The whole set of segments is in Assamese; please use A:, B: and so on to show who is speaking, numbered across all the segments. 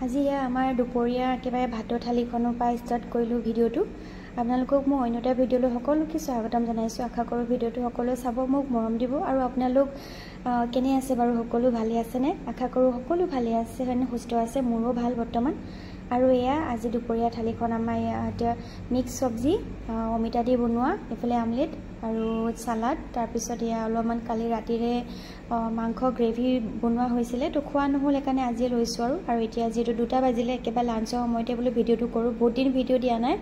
A: আজি আমাৰ দুপৰীয়া একেবাৰে ভাতৰ থালিখনৰ পৰা ষ্টাৰ্ট কৰিলোঁ ভিডিঅ'টো। আপোনালোকক মই অন্য এটা ভিডিঅ'লৈ সকলোকে স্বাগতম জনাইছোঁ। আশা কৰোঁ ভিডিঅ'টো সকলোৱে চাব, মোক মৰম দিব। আৰু আপোনালোক কেনে আছে বাৰু? সকলো ভালে আছেনে? আশা কৰোঁ সকলো ভালে আছে, হয়নে? সুস্থ আছে, মোৰো ভাল বৰ্তমান। আৰু এয়া আজি দুপৰীয়া থালিখন আমাৰ এতিয়া মিক্স চব্জি, অমিতা দি বনোৱা, এইফালে আমলেট আৰু চালাড। তাৰপিছত এয়া অলপমান কালি ৰাতিৰে মাংস গ্ৰেভি বনোৱা হৈছিলে, তো খোৱা নহ'ল, সেইকাৰণে আজি লৈছোঁ। আৰু এতিয়া যিহেতু 2টা বাজিলে, একেবাৰে লাঞ্চৰ সময়তে বোলো ভিডিঅ'টো কৰোঁ। বহুত দিন ভিডিঅ' দিয়া নাই,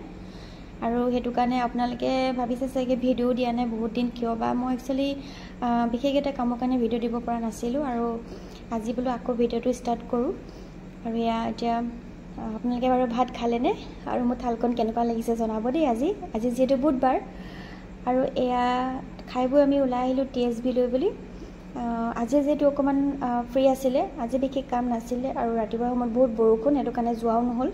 A: আৰু সেইটো কাৰণে আপোনালোকে ভাবিছে চাগে ভিডিঅ' দিয়া নাই বহুত দিন কিয় বা। মই একচুৱেলি বিশেষ এটা কামৰ কাৰণে ভিডিঅ' দিব পৰা নাছিলোঁ, আৰু আজি বোলো আকৌ ভিডিঅ'টো ষ্টাৰ্ট কৰোঁ। আৰু এয়া এতিয়া আপোনালোকে বাৰু ভাত খালেনে? আৰু মোৰ থালখন কেনেকুৱা লাগিছে জনাব দেই। আজি যিহেতু বুধবাৰ, আৰু এয়া খাই বৈ আমি ওলাই আহিলোঁ TSB লৈ বুলি। আজি যিহেতু অকণমান ফ্ৰী আছিলে, আজি বিশেষ কাম নাছিলে, আৰু ৰাতিপুৱা সময়ত বহুত বৰষুণ, সেইটো কাৰণে যোৱাও নহ'ল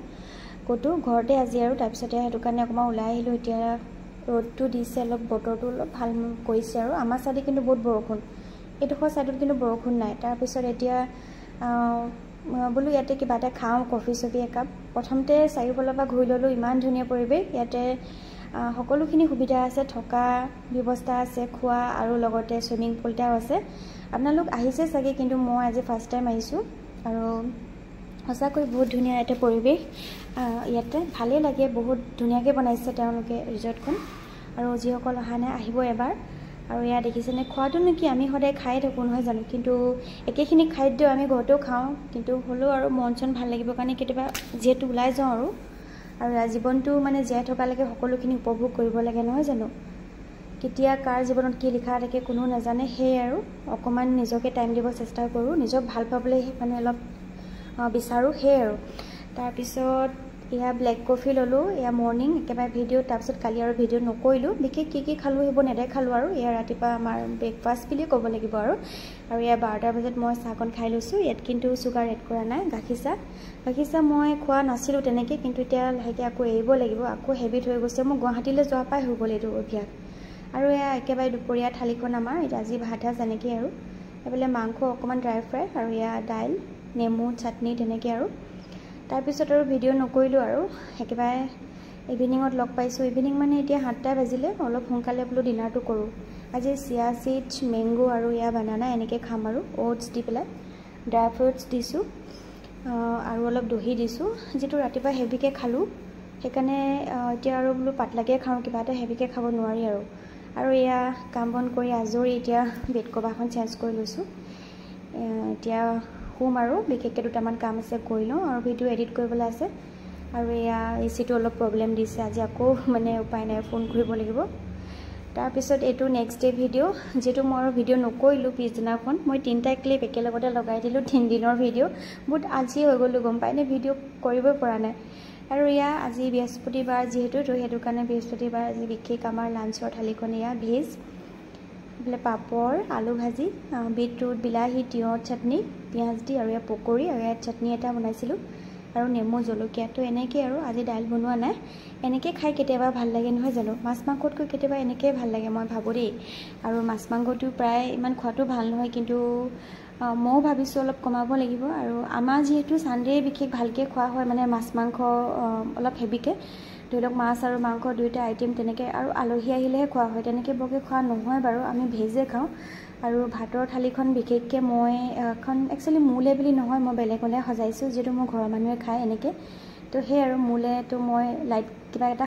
A: ক'তো, ঘৰতে আজি। আৰু তাৰপিছতে সেইটো কাৰণে অকণমান ওলাই আহিলোঁ। এতিয়া ৰ'দটো দিছে, অলপ বতৰটো অলপ ভাল কৰিছে। আৰু আমাৰ ছাইডে কিন্তু বহুত বৰষুণ, এইডোখৰ ছাইডত কিন্তু বৰষুণ নাই। তাৰপিছত এতিয়া বোলো ইয়াতে কিবা এটা খাওঁ, কফি চফি একাপ। প্ৰথমতে চাৰিওফালৰ পৰা ঘূৰি ল'লোঁ, ইমান ধুনীয়া পৰিৱেশ ইয়াতে। সকলোখিনি সুবিধা আছে, থকা ব্যৱস্থা আছে, খোৱা, আৰু লগতে চুইমিং পুল এটাও আছে। আপোনালোক আহিছে চাগে, কিন্তু মই আজি ফাৰ্ষ্ট টাইম আহিছোঁ। আৰু সঁচাকৈ বহুত ধুনীয়া এটা পৰিৱেশ ইয়াতে, ভালেই লাগে। বহুত ধুনীয়াকৈ বনাইছে তেওঁলোকে ৰিজৰ্টখন, আৰু যিসকল অহা নাই আহিব এবাৰ। আৰু এয়া দেখিছেনে, খোৱাটোনো কি, আমি সদায় খায়ে থাকোঁ নহয় জানো? কিন্তু একেখিনি খাদ্য আমি ঘৰতেও খাওঁ, কিন্তু হ'লেও আৰু মন চন ভাল লাগিবৰ কাৰণে কেতিয়াবা যিহেতু ওলাই যাওঁ। আৰু জীৱনটো মানে জীয়াই থকালৈকে সকলোখিনি উপভোগ কৰিব লাগে নহয় জানো? কেতিয়া কাৰ জীৱনত কি লিখা থাকে কোনো নাজানে। সেয়ে আৰু অকণমান নিজকে টাইম দিব চেষ্টা কৰোঁ, নিজক ভাল পাবলৈ মানে অলপ বিচাৰোঁ, সেয়ে আৰু। তাৰপিছত এয়া ব্লেক কফি ল'লোঁ, এয়া মৰ্ণিং একেবাৰে ভিডিঅ'। তাৰপিছত কালি আৰু ভিডিঅ' নকৰিলোঁ, বিশেষ কি খালোঁ সেইবোৰ নেদেখালোঁ। আৰু এয়া ৰাতিপুৱা আমাৰ ব্ৰেকফাষ্ট বুলিয়ে ক'ব লাগিব। আৰু এয়া 12টা বজাত মই চাহকণ খাই লৈছোঁ। ইয়াত কিন্তু চুগাৰ এড কৰা নাই, গাখীৰ চাহ মই খোৱা নাছিলোঁ তেনেকৈ, কিন্তু এতিয়া লাহেকৈ আকৌ এৰিব লাগিব, আকৌ হেবিট হৈ গৈছে। মই গুৱাহাটীলৈ যোৱাৰ পৰাই হৈ গ'ল এইটো অভ্যাস। আৰু এয়া একেবাৰে দুপৰীয়া থালিখন আমাৰ এতিয়া আজি ভাত এনেকৈ। আৰু এইফালে মাংস অকণমান ড্ৰাই ফ্ৰাই, আৰু এয়া দাইল, নেমু, চাটনি তেনেকৈ। আৰু তাৰপিছত আৰু ভিডিঅ' নকৰিলোঁ, আৰু একেবাৰে ইভিনিঙত লগ পাইছোঁ। ইভিনিং মানে এতিয়া 7টা বাজিলে, অলপ সোনকালে বোলো ডিনাৰটো কৰোঁ। আজি চিয়া চিডছ, মেংগো আৰু এয়া বানানা এনেকৈ খাম, আৰু অ'টছ দি পেলাই, ড্ৰাই ফ্ৰুটছ দিছোঁ, আৰু অলপ দহি দিছোঁ। যিটো ৰাতিপুৱা হেভিকৈ খালোঁ, সেইকাৰণে এতিয়া আৰু বোলো পাতলাকৈ খাওঁ, কিবা এটা হেভিকৈ খাব নোৱাৰি। আৰু এয়া কাম বন কৰি আজৰি, এতিয়া বেড কভাৰখন চেঞ্জ কৰি লৈছোঁ। এতিয়া শুম, আৰু বিশেষকৈ 2টামান কাম আছে কৰি লওঁ, আৰু ভিডিঅ' এডিট কৰিবলৈ আছে। আৰু এয়া এচিটো অলপ প্ৰব্লেম দিছে আজি, আকৌ মানে উপায় নাই, ফোন কৰিব লাগিব। তাৰপিছত এইটো নেক্সট ডে ভিডিঅ', যিহেতু মই আৰু ভিডিঅ' নকৰিলোঁ পিছদিনাখন। মই 3টা ক্লিপ একেলগতে লগাই দিলোঁ, 3 দিনৰ ভিডিঅ'। বহুত আজি হৈ গ'লোঁ, গম পায়নে? ভিডিঅ' কৰিবই পৰা নাই। আৰু এয়া আজি বৃহস্পতিবাৰ যিহেতু, তো সেইটো কাৰণে বৃহস্পতিবাৰ আজি বিশেষ আমাৰ লাঞ্চৰ থালিখন এয়া ভেজ, এইফালে পাপৰ, আলু ভাজি, বিটৰুট, বিলাহী, তিয়ঁহ চাটনি, পিঁয়াজ দি, আৰু এয়া পকৰি, আৰু ইয়াত চাটনি এটা বনাইছিলোঁ, আৰু নেমু, জলকীয়া। তো এনেকৈ। আৰু আজি দাইল বনোৱা নাই। এনেকৈ খাই কেতিয়াবা ভাল লাগে নহয় জানো? মাছ মাংসতকৈ কেতিয়াবা এনেকৈ ভাল লাগে, মই ভাবোঁ দেই। আৰু মাছ মাংসটো প্ৰায় ইমান খোৱাটো ভাল নহয়, কিন্তু ময়ো ভাবিছোঁ অলপ কমাব লাগিব। আৰু আমাৰ যিহেতু ছানডে বিশেষ ভালকৈ খোৱা হয়, মানে মাছ মাংস অলপ হেভিকৈ, ধৰি লওক মাছ আৰু মাংস 2টা আইটেম তেনেকৈ। আৰু আলহী আহিলেহে খোৱা হয়, তেনেকৈ বৰকৈ খোৱা নহয় বাৰু, আমি ভেজে খাওঁ। আৰু ভাতৰ থালিখন বিশেষকৈ মই এখন একচুৱেলি মোলে বুলি নহয়, মই বেলেগলৈ সজাইছোঁ, যিহেতু মোৰ ঘৰৰ মানুহে খায় এনেকৈ। তো সেই আৰু মোলেতো মই লাইট কিবা এটা